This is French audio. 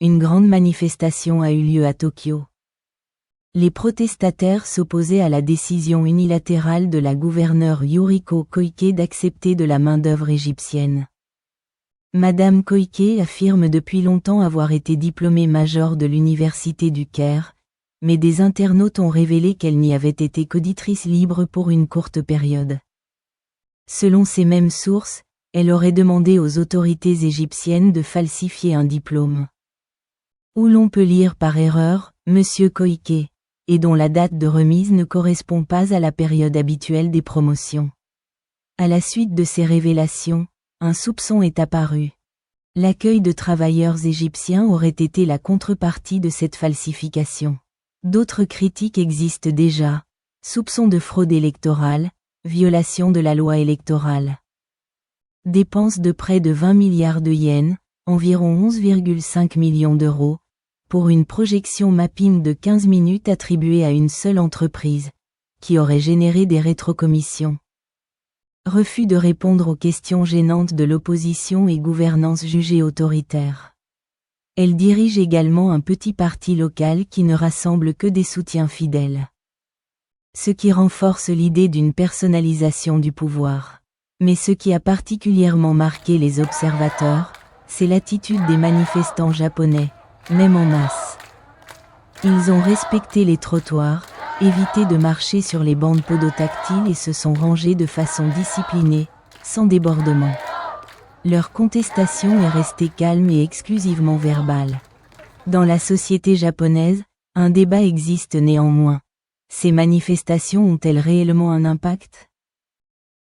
une grande manifestation a eu lieu à Tokyo. Les protestataires s'opposaient à la décision unilatérale de la gouverneure Yuriko Koike d'accepter de la main-d'œuvre égyptienne. Madame Koike affirme depuis longtemps avoir été diplômée major de l'université du Caire, mais des internautes ont révélé qu'elle n'y avait été qu'auditrice libre pour une courte période. Selon ces mêmes sources, elle aurait demandé aux autorités égyptiennes de falsifier un diplôme. Où l'on peut lire par erreur « Monsieur Koike », et dont la date de remise ne correspond pas à la période habituelle des promotions. À la suite de ces révélations, un soupçon est apparu. L'accueil de travailleurs égyptiens aurait été la contrepartie de cette falsification. D'autres critiques existent déjà. Soupçons de fraude électorale, violation de la loi électorale. Dépenses de près de 20 milliards de yens, environ 11,5 millions d'euros, pour une projection mapping de 15 minutes attribuée à une seule entreprise, qui aurait généré des rétrocommissions. Refus de répondre aux questions gênantes de l'opposition et gouvernance jugée autoritaire. Elle dirige également un petit parti local qui ne rassemble que des soutiens fidèles. Ce qui renforce l'idée d'une personnalisation du pouvoir. Mais ce qui a particulièrement marqué les observateurs, c'est l'attitude des manifestants japonais, même en masse. Ils ont respecté les trottoirs, évité de marcher sur les bandes podotactiles et se sont rangés de façon disciplinée, sans débordement. Leur contestation est restée calme et exclusivement verbale. Dans la société japonaise, un débat existe néanmoins. Ces manifestations ont-elles réellement un impact ?